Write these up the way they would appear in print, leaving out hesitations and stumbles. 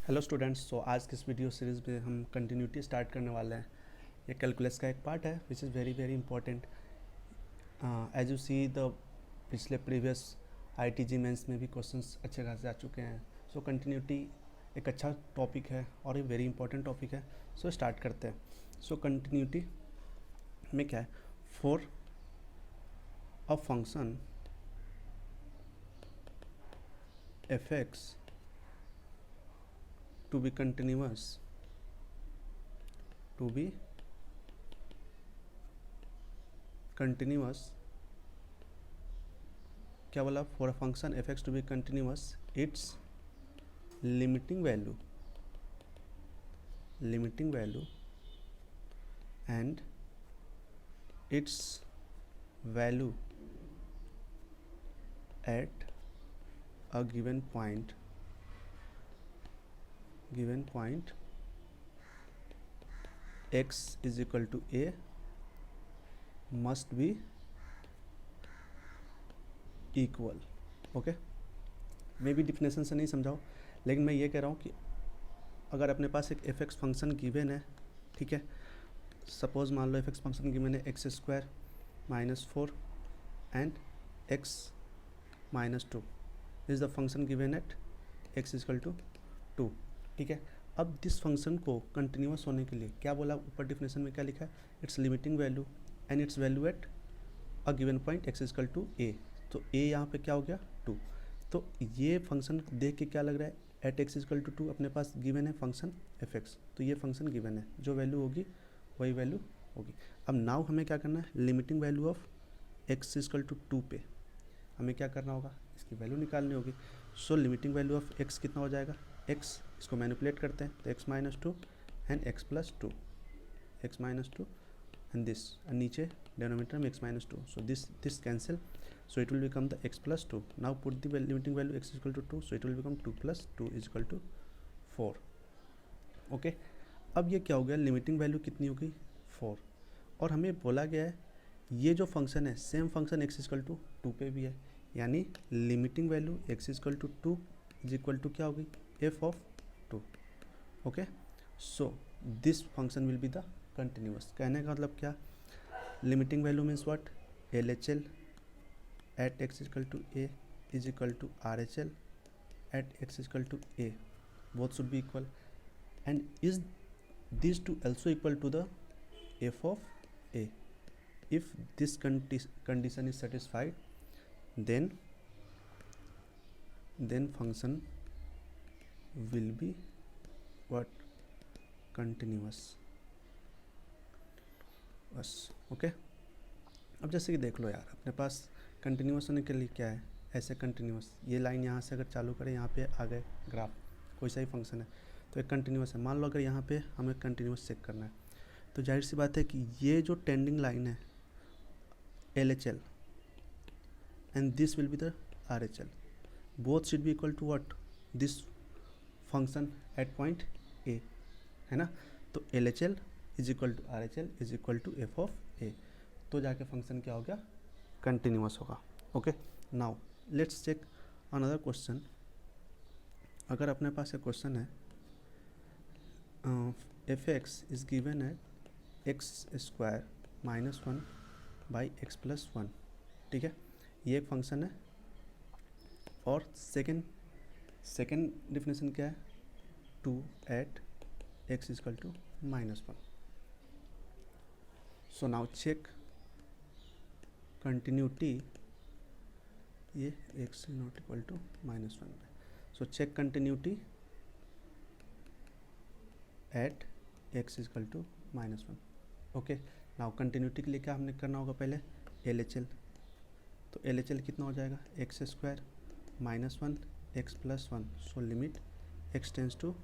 Hello students. आज की इस वीडियो सीरीज़ में हम कंटिन्यूटी स्टार्ट करने वाले हैं। ये कैलकुलस का एक पार्ट है which is very very important. As you see the पिछले प्रीवियस आईटीजी मेंस में भी क्वेश्चंस अच्छे खासे आ चुके हैं। सो कंटिन्यूटी एक अच्छा टॉपिक है और ये वेरी इंपॉर्टेंट टॉपिक है। सो स्टार्ट करते हैं। सो कंटिन्यूटी में क्या है, for a function f x to be continuous क्या बोला, for a function f x to be continuous its limiting value and it's value at a given point x is equal to a must be equal। Okay, मैं भी definition से नहीं समझाऊँ, लेकिन मैं ये कह रहा हूँ कि अगर अपने पास एक एफ एक्स फंक्शन गिवन है, ठीक है, सपोज मान लो एफ एक्स फंक्शन गिवन है x square minus 4 and x minus 2 is the function given at x is equal to 2, ठीक है। अब दिस फंक्शन को कंटिन्यूस होने के लिए क्या बोला, ऊपर डिफिनेशन में क्या लिखा है, it's limiting value and it's value at a given point x is equal to a. तो ए यहाँ पे क्या हो गया 2। तो ये फंक्शन देख के क्या लग रहा है, एट एक्स इजकल टू 2 अपने पास गिवन है फंक्शन एफ एक्स, तो ये फंक्शन गिवन है, जो वैल्यू होगी वही वैल्यू होगी। अब नाउ हमें क्या करना है, limiting value of x is equal to 2 पे हमें क्या करना होगा, इसकी वैल्यू निकालनी होगी। सो लिमिटिंग वैल्यू ऑफ एक्स कितना हो जाएगा, एक्स, इसको मैनिपुलेट करते हैं तो x minus 2 and x plus 2, x minus 2 and this, नीचे डिनोमिनेटर में x minus 2, so this cancel, so it will become the x plus 2. Now put the limiting value x is equal to 2, so it will become 2 plus 2 is equal to 4। Okay, अब ये क्या हो गया, limiting value कितनी हो गई 4, और हमें बोला गया है ये जो फंक्शन है same function x is equal to 2 पे भी है, यानी limiting value x is equal to 2 is equal to क्या हो गई, f of 2। Okay, so this function will be the continuous. कहने का मतलब क्या, limiting value means what, LHL at x is equal to a is equal to RHL at x is equal to a, both should be equal, and is these two also equal to the f of a? If this condition is satisfied, then function will be what, continuous बस। Okay, अब जैसे कि देख लो यार, अपने पास continuous होने के लिए क्या है, ऐसे कंटिन्यूस, ये लाइन यहाँ से अगर चालू करें यहाँ पे आ गए ग्राफ, कोई सा ही फंक्शन है तो एक कंटिन्यूस है। मान लो अगर यहाँ पे हमें कंटिन्यूस चेक करना है, तो जाहिर सी बात है कि ये जो टेंडिंग लाइन है LHL and this will be the RHL, both should be equal to what, this function at point a, है ना। तो LHL is equal to RHL is equal to f of a, तो जाके function क्या हो गया, continuous होगा। Okay, now let's check another question. अगर अपने पास एक क्वेश्चन है f x is given at x square minus 1 by x plus 1, ठीक है, ये एक फंक्शन है। और सेकेंड डिफिनेशन क्या है, 2 at x is equal to minus 1। So now check continuity, ये x not equal to minus 1 है, so check continuity at x is equal to minus 1। Okay, now continuity के लिए क्या हमने करना होगा, पहले LHL, तो LHL कितना हो जाएगा, x square minus 1 x plus 1, so limit x tends to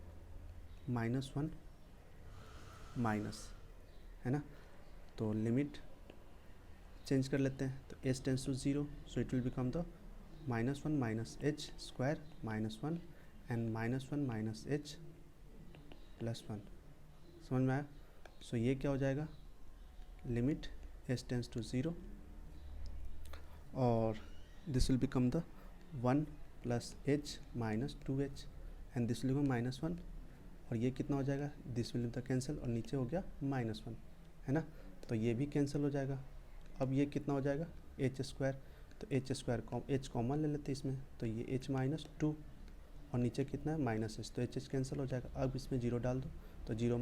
minus 1 minus, है ना, तो लिमिट चेंज कर लेते हैं, तो h tends to 0, so it will become the minus 1 minus h square minus 1 and minus 1 minus h plus 1, समझ में आया। सो ये क्या हो जाएगा, लिमिट h टेंस टू 0 और this will become the 1 plus h minus 2h and this will B -1, और ये कितना हो जाएगा, this will be the cancel, और नीचे हो गया -1, है ना, तो ये भी कैंसिल हो जाएगा। अब ये कितना हो जाएगा h², तो h कॉमन ले लेते हैं इसमें, तो ये h-2, और नीचे कितना है -h, तो h कैंसिल हो जाएगा। अब इसमें 0 डाल दो, तो 0 -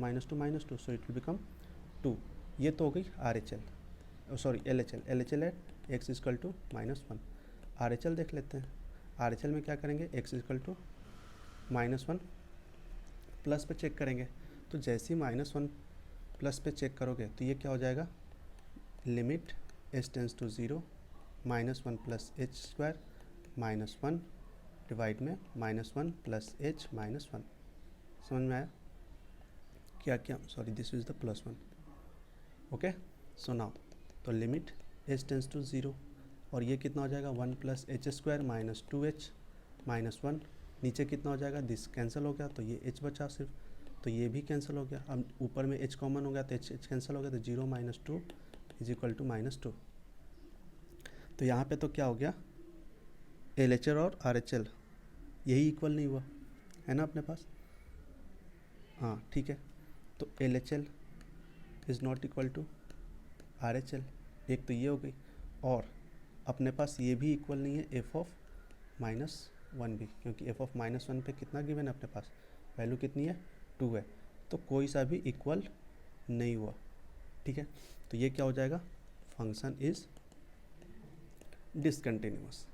2 सो इट विल बिकम 2। ये तो हो गई LHL at x equal to -1। RHL देख लेते हैं। RHL में क्या करेंगे, x इक्वल टू -1 प्लस पे चेक करेंगे, तो जैसे ही -1 प्लस पे चेक करोगे तो ये क्या हो जाएगा, limit h tends to 0 -1 plus h² -1 divide में -1 प्लस h -1। समझ में आया क्या क्या, sorry this is the +1। Okay, so now तो लिमिट h टेंस टू 0, और ये कितना हो जाएगा 1 प्लस h² -2h -1, नीचे कितना हो जाएगा, दिस कैंसिल हो गया, तो ये h बचा सिर्फ, तो ये भी कैंसिल हो गया। अब ऊपर में h कॉमन हो गया, तो h कैंसिल हो गया, तो 0 - 2 इज इक्वल टू -2। तो यहाँ पे तो क्या हो गया, LHL और RHL यही इक्वल नहीं हुआ, है ना अपने पास, हाँ ठीक है। तो LHL is not equal to RHL, एक तो ये हो गई, और अपने पास ये भी इक्वल नहीं है f(-1) भी, क्योंकि f(-1) पे कितना गिवन है अपने पास, वैल्यू कितनी है 2 है, तो कोई सा भी इक्वल नहीं हुआ, ठीक है। तो ये क्या हो जाएगा, function is discontinuous.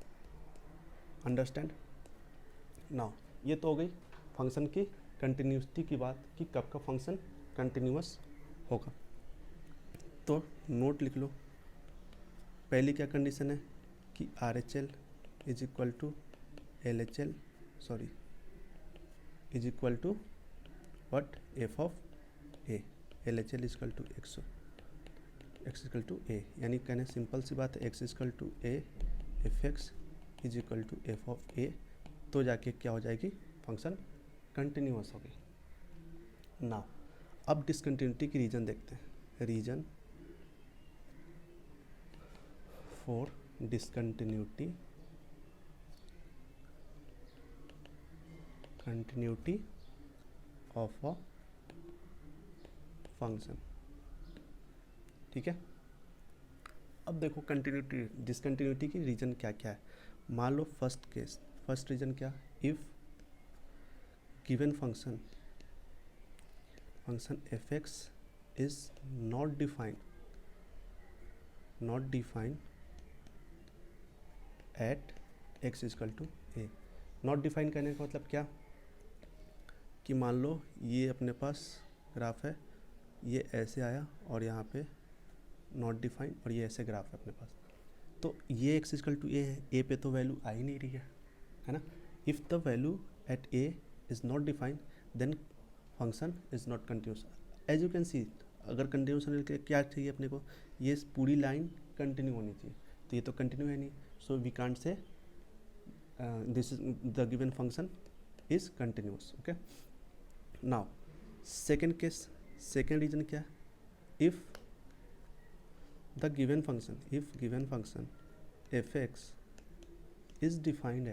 Understand now, ये तो हो गई फंक्शन की कंटिन्यूटी की बात कि कब का फंक्शन कंटिन्यूअस होगा। तो नोट लिख लो, पहली क्या कंडीशन है कि RHL is equal to LHL is equal to what, f of a, LHL is equal to x equal to a, यानी कहने सिंपल सी बात है, x equal to a f(x) is equal to f of a, तो जाके क्या हो जाएगी, फंक्शन कंटिन्यूअस होगी। नाउ अब डिसकंटिन्यूटी की रीजन देखते हैं, reason for discontinuity of a function, ठीक है। अब देखो कंटिन्यूटी डिसकंटिन्यूटी की रीजन क्या क्या है। मान लो फर्स्ट रीजन क्या, if given function f(x) is not defined at x equal to a। Not define करने का मतलब क्या, कि मान लो ये अपने पास ग्राफ है, ये ऐसे आया और यहाँ पे नॉट डिफाइन, और ये ऐसे ग्राफ है अपने पास, तो ये x इक्वल टू a है, a पे तो वैल्यू आ ही नहीं रही है ना। If the value at a is not defined then function is not continuous. As you can see, अगर कंटिन्यूस होने के लिए क्या चाहिए अपने को, ये पूरी लाइन कंटिन्यू होनी चाहिए, तो ये तो कंटिन्यू है नहीं, so we can't say this is the given function is continuous. Okay, now second case, second reason क्या है, if the given function f(x) is defined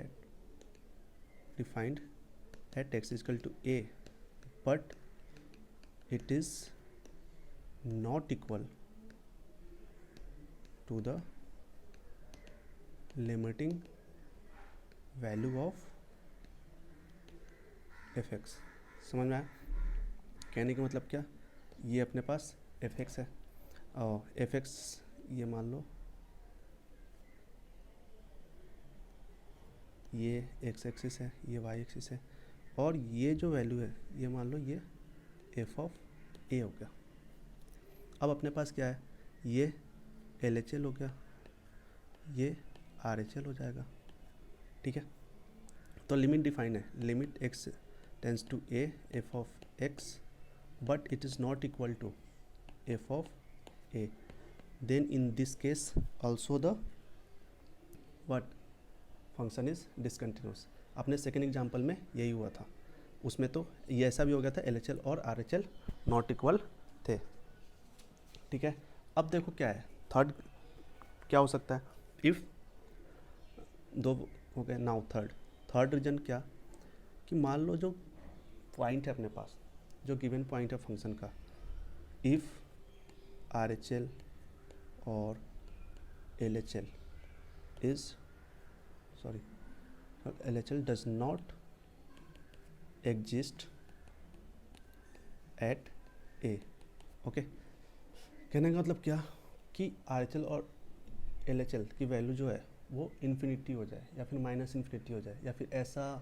at x equal to a, but it is not equal to the limiting value of f(x). समझ में आया कहने का मतलब क्या, ये अपने पास f(x) है, और f(x) ये मान लो ये x एक्सिस है, ये y एक्सिस है, और ये जो वैल्यू है ये मान लो ये f ऑफ a हो गया। अब अपने पास क्या है, ये LHL हो गया, ये RHL हो जाएगा, ठीक है। तो लिमिट डिफाइन है, limit x tends to a f of x but it is not equal to f of a, then in this case also the what function is discontinuous. अपने सेकेंड एग्जाम्पल में यही हुआ था, उसमें तो ये ऐसा भी हो गया था, LHL और RHL नॉट इक्वल थे, ठीक है। अब देखो क्या है, थर्ड क्या हो सकता है, इफ़ दो हो गए, नाउ थर्ड रीजन क्या, कि मान लो जो पॉइंट है अपने पास, जो गिवन पॉइंट है फंक्शन का, इफ़ आर एच एल और L H L is sorry L H L does not exist at A. Okay, कहने का मतलब क्या कि आर एच एल और एल एच एल की वैल्यू जो है वो इन्फिनिटी हो जाए या फिर माइनस इन्फिनिटी हो जाए या फिर ऐसा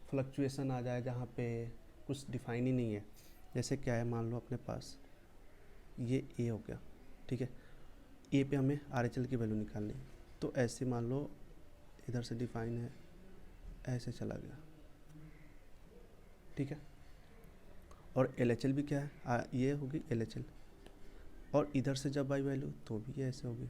फ्लक्चुएसन आ जाए जहाँ पे कुछ डिफाइन ही नहीं है। जैसे क्या है, मान लो अपने पास ये ए हो गया, ठीक है, ए पे हमें आर एच एल की वैल्यू निकालनी है, तो ऐसे मान लो इधर से डिफाइन है, ऐसे चला गया, ठीक है। और एल एच एल भी क्या है, ये होगी एल एच एल, और इधर से जब आई वैल्यू तो भी ये ऐसे होगी,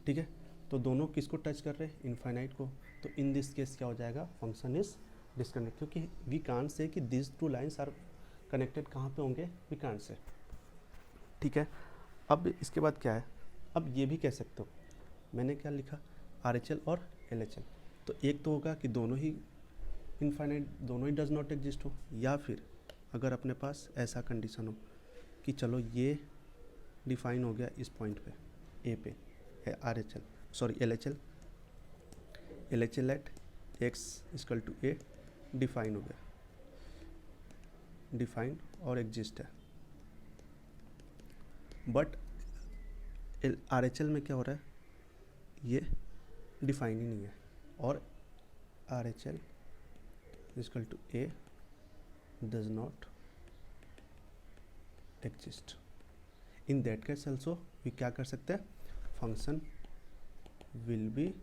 ठीक है। तो दोनों किसको टच कर रहे हैं, इनफाइनाइट को। तो इन दिस केस क्या हो जाएगा, फंक्शन इज डिस्कनेक्ट, क्योंकि वी कांट से कि this two lines are connected कहाँ पे होंगे, वी कांट से, ठीक है। अब इसके बाद क्या है, अब ये भी कह सकते हो, मैंने क्या लिखा, आर एच एल और एल एच एल, तो एक तो होगा कि दोनों ही इनफाइनाइट, दोनों ही डज नॉट एग्जिस्ट हो, या फिर अगर अपने पास ऐसा कंडीशन हो कि चलो ये डिफाइन हो गया इस पॉइंट पे ए पे, R H L sorry L H L at x equal to a define हो गया, डिफाइन और एग्जिस्ट है, बट आर एच एल में क्या हो रहा है, ये डिफाइन ही नहीं है, और R H L equal to a does not exist. In that case also we क्या कर सकते हैं, फंक्शन विल बी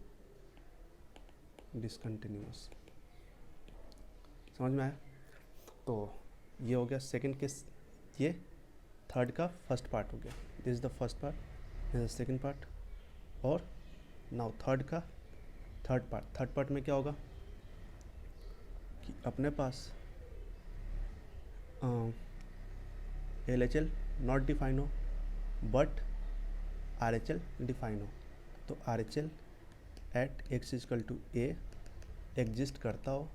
डिसकंटिन्यूअस। समझ में आया? तो ये हो गया सेकंड केस, ये थर्ड का फर्स्ट पार्ट हो गया, this is the first part, this is the second part, और नाउ थर्ड का थर्ड पार्ट में क्या होगा कि अपने पास L H L not define हो but R H L define हो, तो R H L at x equal to a exist करता हो,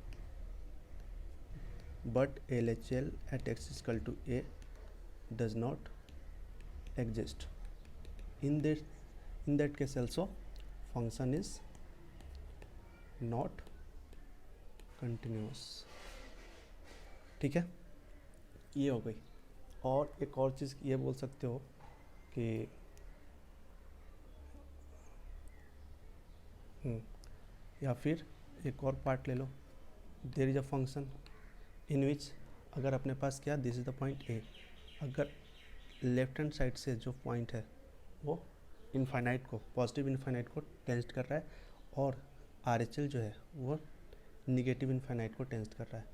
but L H L at x equal to a does not exist. In that case also function is not continuous, ठीक है, ये हो गई। और एक और चीज़ ये बोल सकते हो कि या फिर एक और पार्ट ले लो, there is a function in which, अगर अपने पास क्या, this is the point a, अगर लेफ्ट हैंड साइड से जो पॉइंट है वो इनफाइनाइट को, पॉजिटिव इनफाइनाइट को टेंस्ट कर रहा है, और आर एच एल जो है वो निगेटिव इनफाइनाइट को टेंस्ट कर रहा है।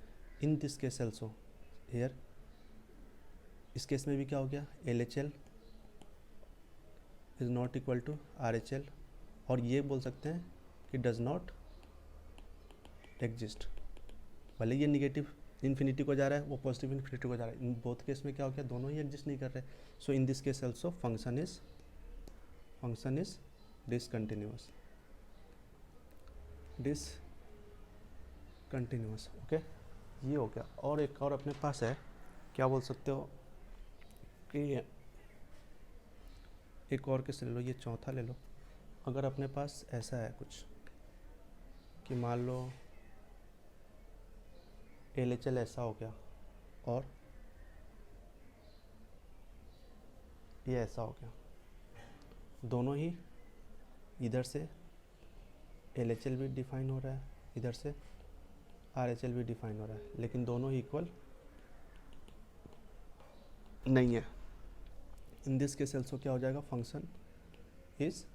In this case also here, इस केस में भी क्या हो गया, L H L is not equal to R H L, और ये बोल सकते हैं कि डज नॉट एग्जिस्ट, भले ये निगेटिव इन्फिनिटी को जा रहा है, वो पॉजिटिव इन्फिनिटी को जा रहा है, इन बोथ केस में क्या हो गया, दोनों ही एग्जिस्ट नहीं कर रहे। So in this case also function is discontinuous, okay, ये हो गया। और एक और अपने पास है, क्या बोल सकते हो कि एक और किस ले लो, ये चौथा ले लो, अगर अपने पास ऐसा है कुछ कि मान लो एल एच एल ऐसा हो गया और ये ऐसा हो गया, दोनों ही इधर से एल एच एल भी डिफाइन हो रहा है, इधर से आर एच एल भी डिफाइन हो रहा है, लेकिन दोनों ही इक्वल नहीं है। इन दिस केस ऑल्सो क्या हो जाएगा, फंक्शन इज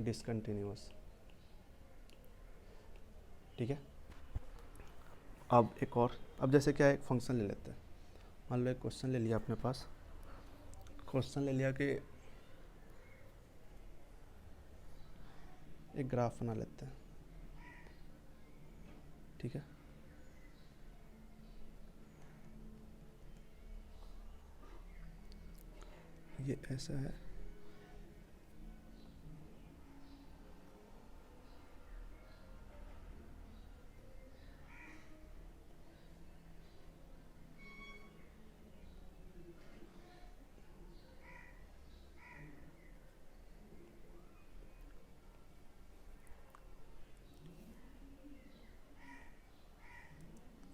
डिसकंटिन्यूअस, ठीक है। अब एक और, अब जैसे क्या है, एक फंक्शन ले लेते हैं, मान लो एक क्वेश्चन ले लिया अपने पास, क्वेश्चन ले लिया कि एक ग्राफ बना लेते हैं, ठीक है, ये ऐसा है,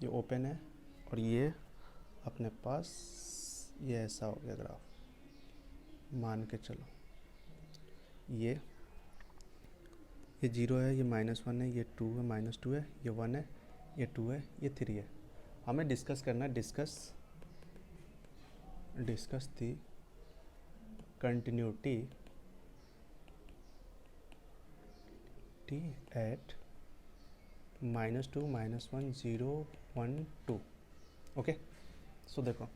ये ओपन है और ये अपने पास ये ऐसा हो गया ग्राफ, मान के चलो ये 0 है, ये -1 है, ये 2 है, -2 है, ये 1 है, ये 2 है, ये 3 है। हमें डिस्कस करना है, discuss the continuity at -2 -1 0 1 2। Okay, so देखो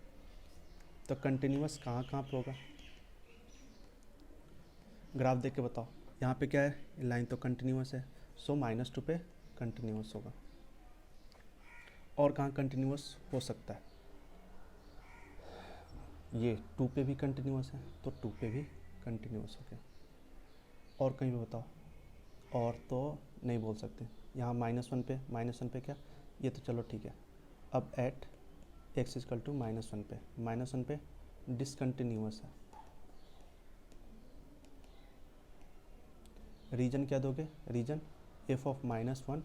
तो कंटिन्यूअस कहाँ कहाँ पे होगा, ग्राफ देख के बताओ। यहाँ पे क्या है, लाइन तो कंटिन्यूअस है, सो -2 पे कंटिन्यूअस होगा। और कहाँ कंटिन्यूअस हो सकता है, ये 2 पे भी कंटिन्यूअस है, तो 2 पे भी कंटिन्यूअस हो गया। और कहीं भी बताओ, और तो नहीं बोल सकते। यहाँ -1 पे, -1 पे क्या, ये तो चलो ठीक है। अब एट x इक्वल टू -1 पे, -1 पे डिसकंटिन्यूअस है। रीजन क्या दोगे, reason f of -1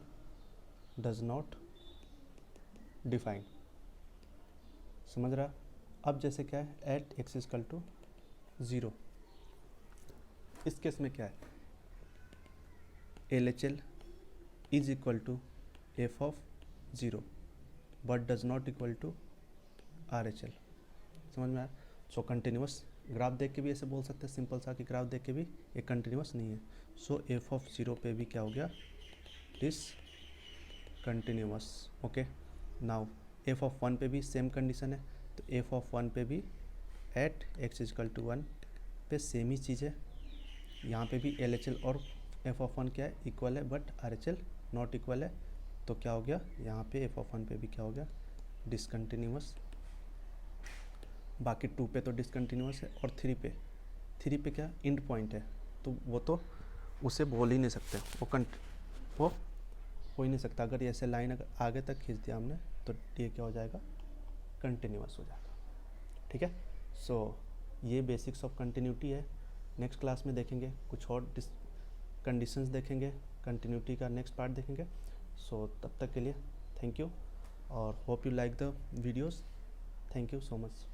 does not define, समझ रहा। अब जैसे क्या है, एट x इक्वल टू 0, इस केस में क्या है, LHL is equal to f of 0 but does not equal to RHL, समझ में आया। सो कंटिन्यूअस ग्राफ देख के भी ऐसे बोल सकते हैं, सिंपल सा कि ग्राफ देख के भी ये कंटिन्यूअस नहीं है। सो f ऑफ 0 पे भी क्या हो गया, discontinuous. Okay, now f of 1 पे भी सेम कंडीशन है, तो f ऑफ 1 पे भी एट x इक्वल टू 1 पे सेम ही चीज़ है। यहाँ पे भी LHL और f ऑफ 1 क्या है, इक्वल है, बट RHL नॉट इक्वल है, तो क्या हो गया, यहाँ पे f ऑफ 1 पे भी क्या हो गया, डिसकंटिन्यूअस। बाकी 2 पे तो डिसकंटिन्यूअस है, और 3 पे क्या इंड पॉइंट है, तो वो तो उसे बोल ही नहीं सकते, वो हो ही नहीं सकता। अगर ऐसे लाइन अगर आगे तक खींच दिया हमने, तो ये क्या हो जाएगा, कंटिन्यूअस हो जाएगा। ठीक है, सो ये बेसिक्स ऑफ कंटिन्यूटी है। नेक्स्ट क्लास में देखेंगे कुछ और कंडीशंस देखेंगे, कंटिन्यूटी का नेक्स्ट पार्ट देखेंगे। सो तब तक के लिए थैंक यू, और hope you like the videos. Thank you so much.